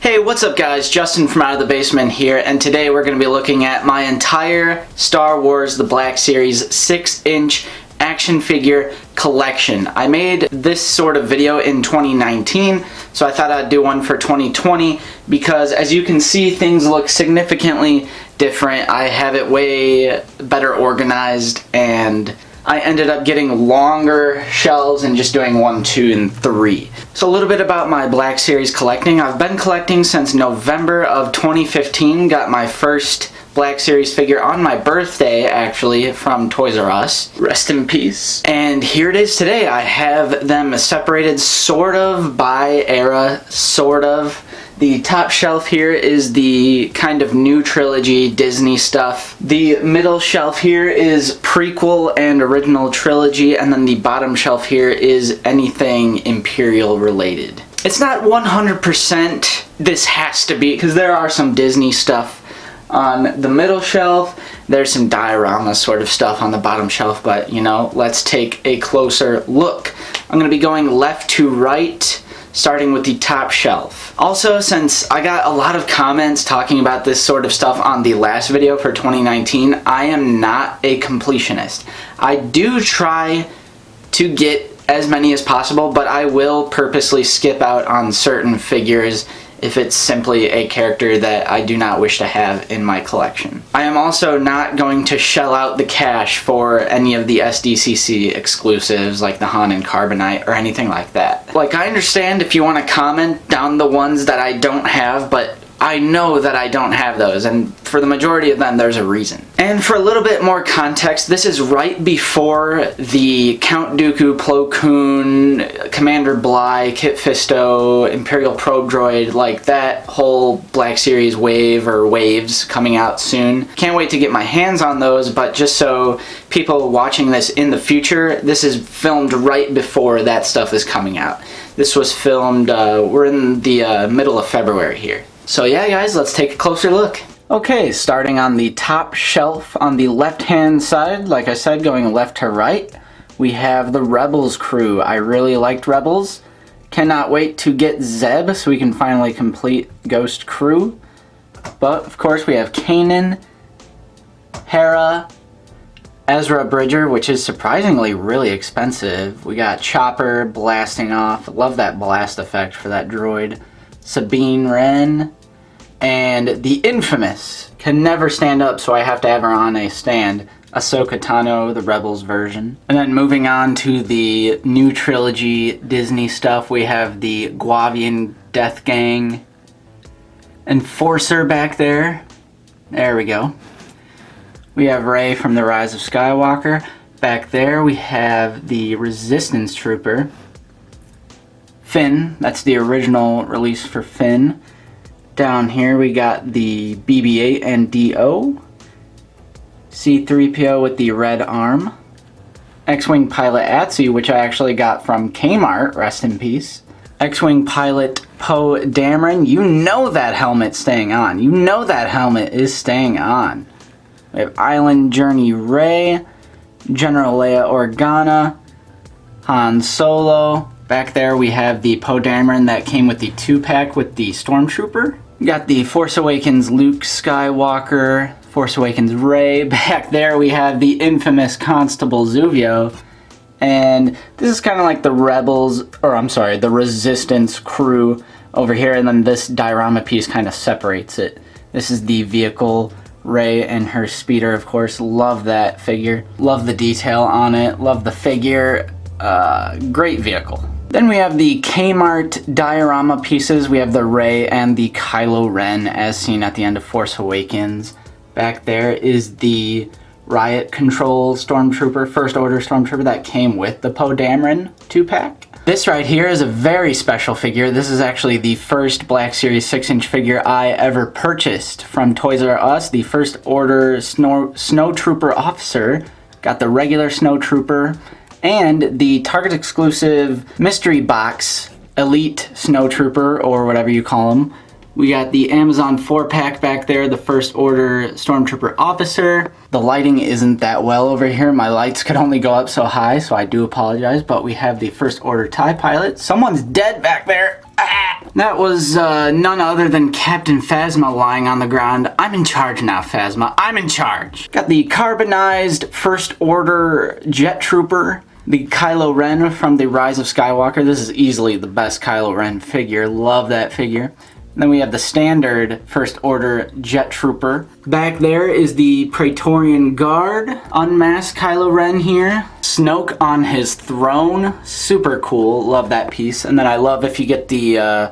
Hey, what's up guys? Justin from Out of the Basement here, and today we're going to be looking at my entire Star Wars The Black Series 6-inch action figure collection. I made this sort of video in 2019, so I thought I'd do one for 2020 because as you can see, things look significantly different. I have it way better organized, and I ended up getting longer shelves and just doing 1, 2, and 3. So a little bit about my Black Series collecting. I've been collecting since November of 2015. Got my first Black Series figure on my birthday, actually, from Toys R Us. Rest in peace. And here it is today. I have them separated sort of by era, sort of. The top shelf here is the kind of new trilogy Disney stuff. The middle shelf here is prequel and original trilogy, and then the bottom shelf here is anything Imperial related. It's not 100% this has to be, because there are some Disney stuff on the middle shelf. There's some diorama sort of stuff on the bottom shelf, but you know, let's take a closer look. I'm going to be going left to right, starting with the top shelf. Also, since I got a lot of comments talking about this sort of stuff on the last video for 2019, I am not a completionist. I do try to get as many as possible, but I will purposely skip out on certain figures if it's simply a character that I do not wish to have in my collection. I am also not going to shell out the cash for any of the SDCC exclusives like the Han and Carbonite or anything like that. Like, I understand if you want to comment down the ones that I don't have, but I know that I don't have those, and for the majority of them there's a reason. And for a little bit more context, this is right before the Count Dooku, Plo Koon, Commander Bly, Kit Fisto, Imperial Probe Droid, like that whole Black Series wave or waves coming out soon. Can't wait to get my hands on those, but just so people watching this in the future, this is filmed right before that stuff is coming out. This was filmed, we're in the middle of February here. So yeah guys, let's take a closer look. Okay, starting on the top shelf on the left hand side, like I said, going left to right, we have the Rebels crew. I really liked Rebels. Cannot wait to get Zeb so we can finally complete Ghost crew. But of course we have Kanan, Hera, Ezra Bridger, which is surprisingly really expensive. We got Chopper blasting off. Love that blast effect for that droid. Sabine Wren, and the infamous, can never stand up so I have to have her on a stand, Ahsoka Tano, the Rebels version. And then moving on to the new trilogy Disney stuff, we have the Guavian Death Gang, Enforcer back there. There we go. We have Rey from The Rise of Skywalker. Back there we have the Resistance Trooper. Finn, that's the original release for Finn. Down here we got the BB-8 and DO. C-3PO with the red arm. X-Wing pilot Atsu, which I actually got from Kmart, rest in peace. X-Wing pilot Poe Dameron. You know that helmet's staying on. You know that helmet is staying on. We have Island Journey Rey, General Leia Organa, Han Solo. Back there we have the Poe Dameron that came with the 2-pack with the Stormtrooper. We got the Force Awakens Luke Skywalker, Force Awakens Rey. Back there we have the infamous Constable Zuvio. And this is kind of like the Rebels, or I'm sorry, the Resistance crew over here, and then this diorama piece kind of separates it. This is the vehicle, Rey and her speeder, of course. Love that figure. Love the detail on it. Love the figure. Great vehicle. Then we have the Kmart diorama pieces. We have the Rey and the Kylo Ren as seen at the end of Force Awakens. Back there is the Riot Control Stormtrooper, First Order Stormtrooper that came with the Poe Dameron 2-pack. This right here is a very special figure. This is actually the first Black Series 6-inch figure I ever purchased from Toys R Us. The First Order Snowtrooper Officer. Got the regular Snowtrooper and the Target exclusive mystery box Elite Snowtrooper, or whatever you call them. We got the Amazon 4-pack back there, the First Order Stormtrooper Officer. The lighting isn't that well over here. My lights could only go up so high, so I do apologize. But we have the First Order TIE Pilot. Someone's dead back there. Ah! That was none other than Captain Phasma lying on the ground. I'm in charge now, Phasma. I'm in charge. Got the carbonized First Order Jet Trooper. The Kylo Ren from the Rise of Skywalker. This is easily the best Kylo Ren figure. Love that figure. And then we have the standard First Order Jet Trooper. Back there is the Praetorian Guard. Unmasked Kylo Ren here. Snoke on his throne. Super cool. Love that piece. And then I love if you get the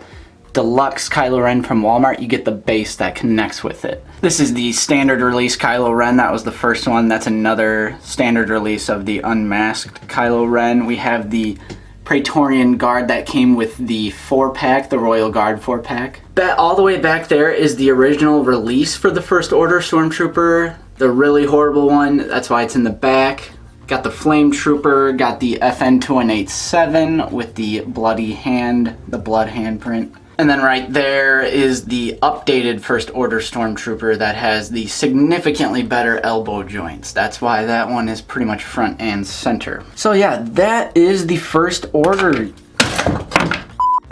deluxe Kylo Ren from Walmart, you get the base that connects with it. This is the standard release Kylo Ren. That was the first one. That's another standard release of the unmasked Kylo Ren. We have the Praetorian Guard that came with the 4-pack, the Royal Guard 4-pack. All the way back there is the original release for the First Order Stormtrooper, the really horrible one. That's why it's in the back. Got the Flame Trooper, got the FN2187 with the bloody hand, the blood handprint. And then right there is the updated First Order Stormtrooper that has the significantly better elbow joints. That's why that one is pretty much front and center. So yeah, that is the First Order.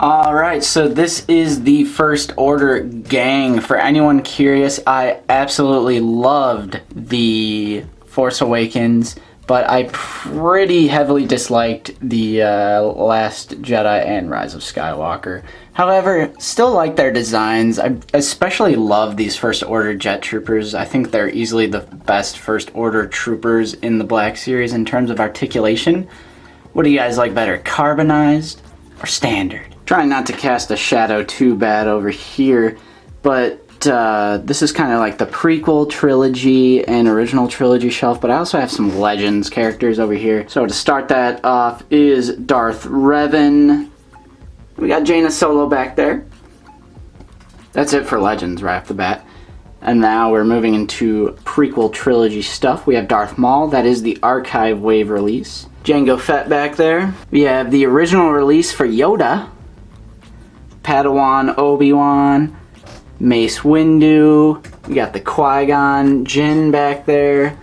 Alright, so this is the First Order gang. For anyone curious, I absolutely loved the Force Awakens, but I pretty heavily disliked the Last Jedi and Rise of Skywalker. However, still like their designs. I especially love these First Order Jet Troopers. I think they're easily the best First Order Troopers in the Black Series in terms of articulation. What do you guys like better, carbonized or standard? Trying not to cast a shadow too bad over here, but this is kind of like the prequel trilogy and original trilogy shelf, but I also have some Legends characters over here. So to start that off is Darth Revan. We got Jaina Solo back there. That's it for Legends right off the bat. And now we're moving into prequel trilogy stuff. We have Darth Maul, that is the Archive Wave release. Jango Fett back there. We have the original release for Yoda. Padawan Obi-Wan. Mace Windu. We got the Qui-Gon Jinn back there.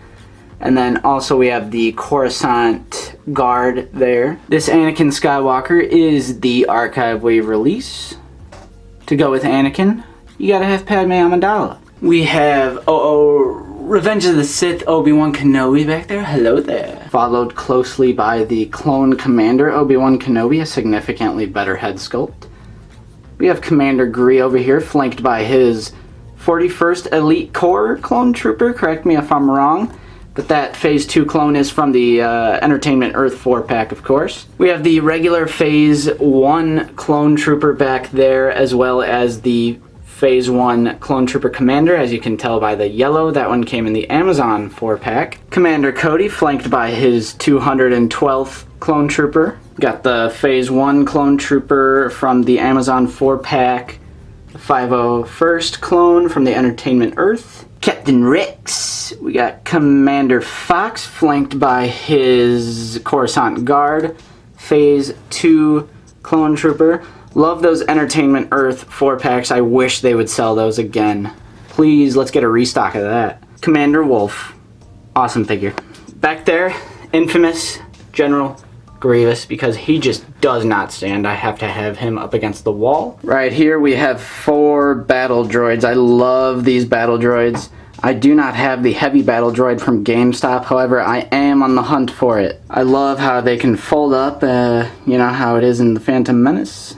And then also we have the Coruscant Guard there. This Anakin Skywalker is the Archive Wave release. To go with Anakin, you gotta have Padme Amidala. We have Revenge of the Sith Obi-Wan Kenobi back there. Hello there. Followed closely by the Clone Commander Obi-Wan Kenobi, a significantly better head sculpt. We have Commander Gree over here, flanked by his 41st Elite Corps Clone Trooper. Correct me if I'm wrong, but that Phase 2 clone is from the Entertainment Earth 4-pack, of course. We have the regular Phase 1 Clone Trooper back there, as well as the Phase 1 Clone Trooper Commander, as you can tell by the yellow. That one came in the Amazon 4-pack. Commander Cody, flanked by his 212th Clone Trooper. Got the Phase 1 Clone Trooper from the Amazon 4-pack. The 501st Clone from the Entertainment Earth. Captain Rex. We got Commander Fox, flanked by his Coruscant Guard. Phase 2 Clone Trooper. Love those Entertainment Earth 4-packs. I wish they would sell those again. Please, let's get a restock of that. Commander Wolf. Awesome figure. Back there, infamous General Grievous, because he just does not stand. I have to have him up against the wall. Right here we have 4 battle droids. I love these battle droids. I do not have the heavy battle droid from GameStop, however, I am on the hunt for it. I love how they can fold up, you know how it is in the Phantom Menace.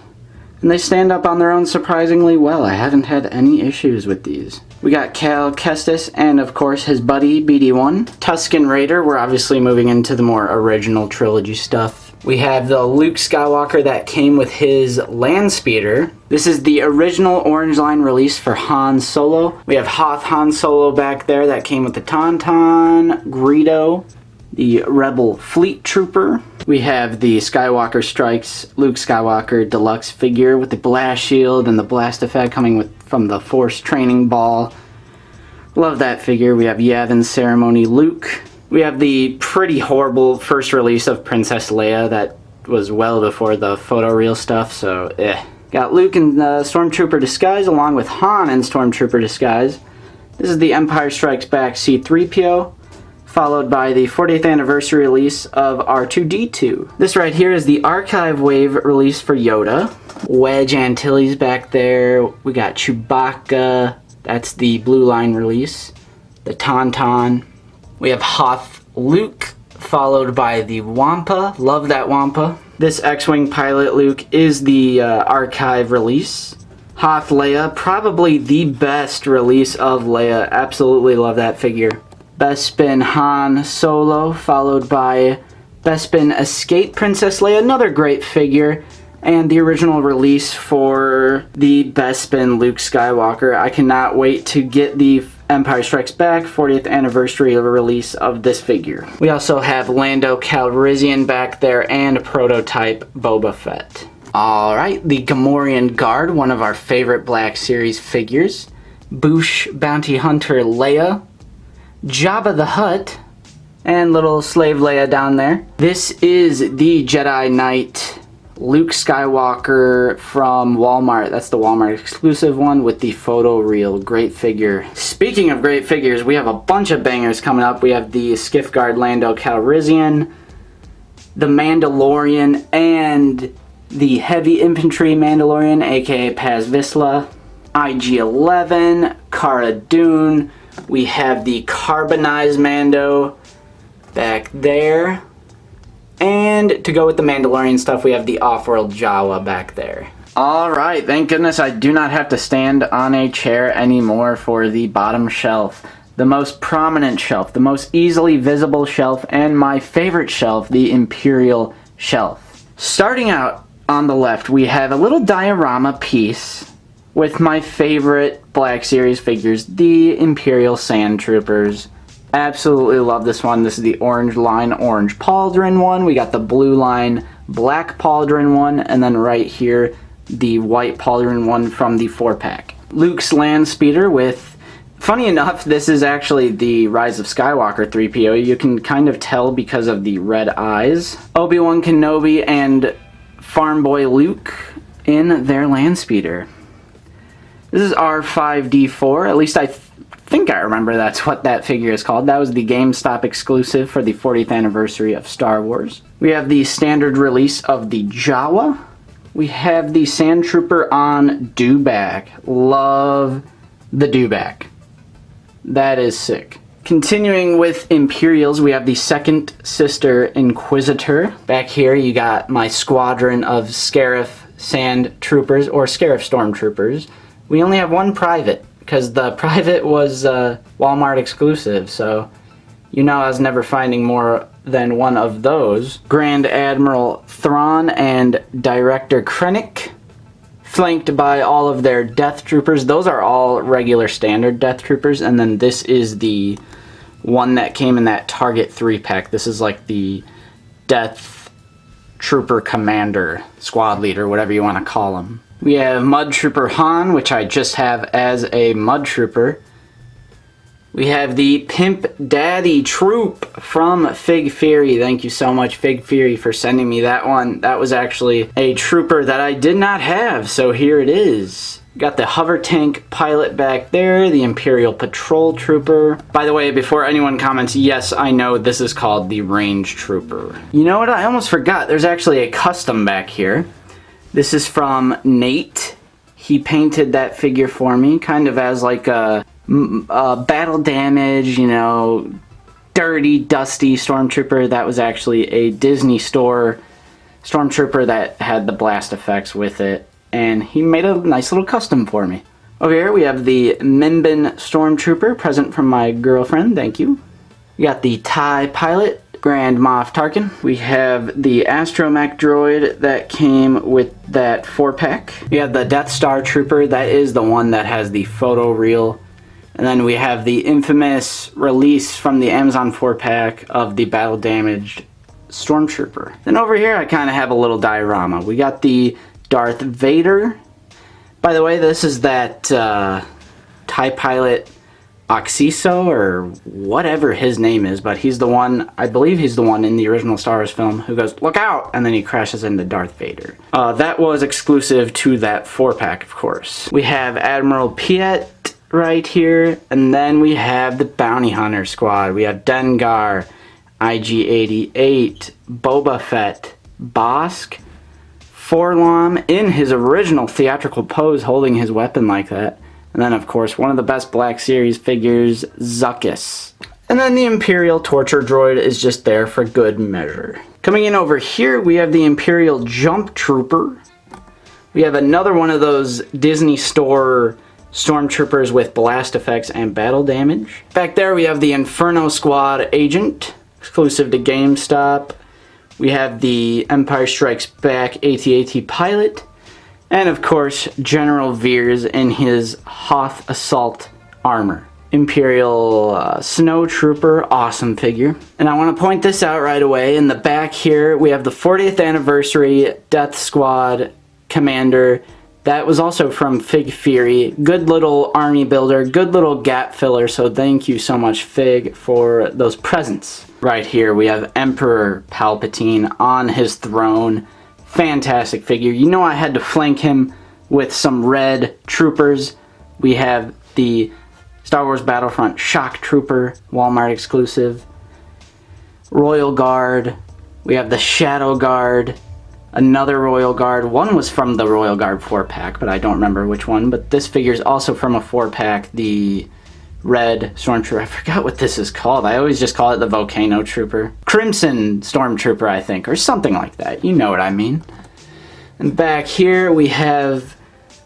And they stand up on their own surprisingly well. I haven't had any issues with these. We got Cal Kestis and, of course, his buddy, BD-1. Tusken Raider, we're obviously moving into the more original trilogy stuff. We have the Luke Skywalker that came with his land speeder. This is the original Orange Line release for Han Solo. We have Hoth Han Solo back there that came with the Tauntaun, Greedo, the Rebel Fleet Trooper. We have the Skywalker Strikes Luke Skywalker deluxe figure with the blast shield and the blast effect coming from the Force Training Ball. Love that figure. We have Yavin Ceremony Luke. We have the pretty horrible first release of Princess Leia that was well before the photoreal stuff, so Got Luke in Stormtrooper disguise along with Han in Stormtrooper disguise. This is the Empire Strikes Back C-3PO. followed by the 40th anniversary release of R2-D2. This right here is the Archive Wave release for Yoda. Wedge Antilles back there. We got Chewbacca. That's the Blue Line release. The Tauntaun. We have Hoth Luke, followed by the Wampa. Love that Wampa. This X-Wing pilot Luke is the Archive release. Hoth Leia, probably the best release of Leia. Absolutely love that figure. Bespin Han Solo, followed by Bespin Escape Princess Leia, another great figure, and the original release for the Bespin Luke Skywalker. I cannot wait to get the Empire Strikes Back 40th anniversary release of this figure. We also have Lando Calrissian back there and prototype Boba Fett. Alright, the Gamorrean Guard, one of our favorite Black Series figures. Boushh Bounty Hunter Leia. Jabba the Hutt, and little slave Leia down there. This is the Jedi Knight Luke Skywalker from Walmart. That's the Walmart exclusive one with the photo reel. Great figure. Speaking of great figures, we have a bunch of bangers coming up. We have the Skiff Guard Lando Calrissian, the Mandalorian, and the Heavy Infantry Mandalorian, aka Paz Vizsla, IG-11, Cara Dune. We have the carbonized Mando back there. And to go with the Mandalorian stuff, we have the off-world Jawa back there. Alright, thank goodness I do not have to stand on a chair anymore for the bottom shelf. The most prominent shelf, the most easily visible shelf, and my favorite shelf, the Imperial Shelf. Starting out on the left, we have a little diorama piece with my favorite Black Series figures, the Imperial Sand Troopers. Absolutely love this one. This is the orange line, orange pauldron one. We got the blue line, black pauldron one, and then right here, the white pauldron one from the 4-pack. Luke's land speeder with, funny enough, this is actually the Rise of Skywalker 3PO. You can kind of tell because of the red eyes. Obi-Wan Kenobi and Farm Boy Luke in their land speeder. This is R5-D4, at least I think I remember that's what that figure is called. That was the GameStop exclusive for the 40th anniversary of Star Wars. We have the standard release of the Jawa. We have the Sand Trooper on Dewback. Love the Dewback. That is sick. Continuing with Imperials, we have the second sister Inquisitor. Back here you got my squadron of Scarif Sand Troopers, or Scarif Stormtroopers. We only have one private, because the private was Walmart exclusive, so you know I was never finding more than one of those. Grand Admiral Thrawn and Director Krennic, flanked by all of their Death Troopers. Those are all regular standard Death Troopers, and then this is the one that came in that Target 3-pack. This is like the Death Trooper Commander, Squad Leader, whatever you want to call him. We have Mud Trooper Han, which I just have as a Mud Trooper. We have the Pimp Daddy Troop from Fig Fury. Thank you so much, Fig Fury, for sending me that one. That was actually a trooper that I did not have, so here it is. Got the hover tank pilot back there, the Imperial Patrol Trooper. By the way, before anyone comments, yes, I know this is called the Range Trooper. You know what? I almost forgot. There's actually a custom back here. This is from Nate. He painted that figure for me, kind of as like a battle damage, you know, dirty, dusty Stormtrooper. That was actually a Disney Store Stormtrooper that had the blast effects with it. And he made a nice little custom for me. Over here we have the Mimban Stormtrooper, present from my girlfriend, thank you. We got the TIE Pilot, Grand Moff Tarkin. We have the Astromech droid that came with that 4-pack. We have the Death Star Trooper, that is the one that has the photo reel. And then we have the infamous release from the Amazon 4-pack of the battle damaged Stormtrooper. Then over here I kind of have a little diorama. We got the Darth Vader. By the way, this is that TIE Pilot Oxiso, or whatever his name is, but he's the one, I believe he's the one in the original Star Wars film who goes, "Look out!" and then he crashes into Darth Vader. That was exclusive to that 4-pack, of course. We have Admiral Piet right here. And then we have the Bounty Hunter squad. We have Dengar, IG-88, Boba Fett, Bosk, Forlom in his original theatrical pose holding his weapon like that. And then, of course, one of the best Black Series figures, Zuckuss. And then the Imperial Torture Droid is just there for good measure. Coming in over here, we have the Imperial Jump Trooper. We have another one of those Disney Store Stormtroopers with blast effects and battle damage. Back there, we have the Inferno Squad Agent, exclusive to GameStop. We have the Empire Strikes Back AT-AT pilot. And of course, General Veers in his Hoth Assault armor. Imperial Snow Trooper, awesome figure. And I want to point this out right away. In the back here, we have the 40th anniversary Death Squad Commander. That was also from Fig Fury. Good little army builder, good little gap filler, so thank you so much, Fig, for those presents. Right here, we have Emperor Palpatine on his throne. Fantastic figure. You know I had to flank him with some red troopers. We have the Star Wars Battlefront Shock Trooper, Walmart exclusive. Royal Guard. We have the Shadow Guard. Another Royal Guard. One was from the Royal Guard 4-pack, but I don't remember which one. But this figure is also from a 4-pack, the Red Stormtrooper. I forgot what this is called. I always just call it the Volcano Trooper. Crimson Stormtrooper, I think, or something like that. You know what I mean. And back here we have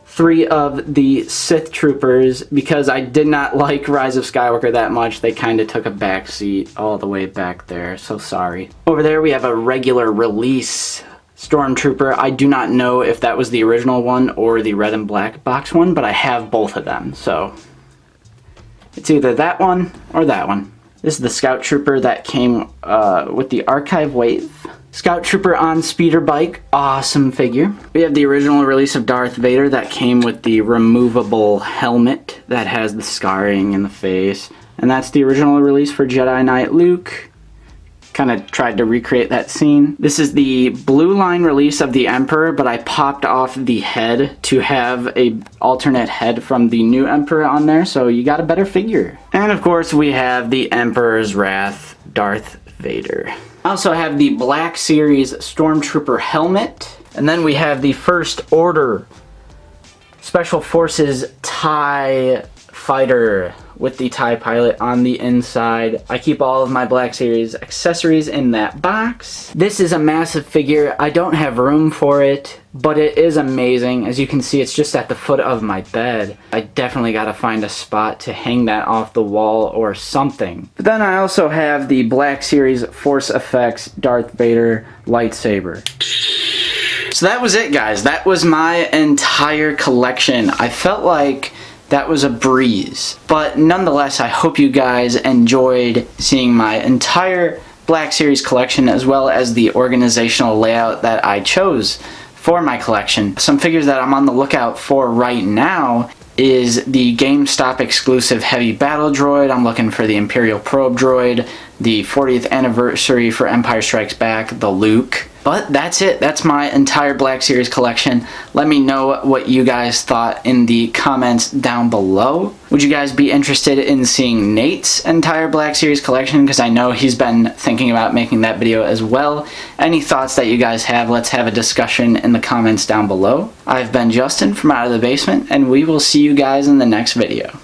3 of the Sith Troopers. Because I did not like Rise of Skywalker that much, they kind of took a back seat all the way back there. So sorry. Over there we have a regular release Stormtrooper. I do not know if that was the original one or the red and black box one, but I have both of them, so it's either that one or that one. This is the Scout Trooper that came with the Archive Wave. Scout Trooper on speeder bike, awesome figure. We have the original release of Darth Vader that came with the removable helmet that has the scarring in the face. And that's the original release for Jedi Knight Luke. Kind of tried to recreate that scene. This is the blue line release of the Emperor, but I popped off the head to have a alternate head from the new Emperor on there, so you got a better figure. And of course we have the Emperor's Wrath, Darth Vader. I also have the Black Series Stormtrooper helmet, and then we have the First Order Special Forces TIE Fighter with the TIE pilot on the inside. I keep all of my Black Series accessories in that box. This is a massive figure. I don't have room for it, but it is amazing. As you can see, it's just at the foot of my bed. I definitely gotta find a spot to hang that off the wall or something. But then I also have the Black Series Force Effects Darth Vader lightsaber. So that was it, guys. That was my entire collection. I felt like that was a breeze. But nonetheless, I hope you guys enjoyed seeing my entire Black Series collection as well as the organizational layout that I chose for my collection. Some figures that I'm on the lookout for right now is the GameStop exclusive Heavy Battle Droid. I'm looking for the Imperial Probe Droid, the 40th anniversary for Empire Strikes Back, the Luke. But that's it. That's my entire Black Series collection. Let me know what you guys thought in the comments down below. Would you guys be interested in seeing Nate's entire Black Series collection? Because I know he's been thinking about making that video as well. Any thoughts that you guys have, let's have a discussion in the comments down below. I've been Justin from Out of the Basement, and we will see you guys in the next video.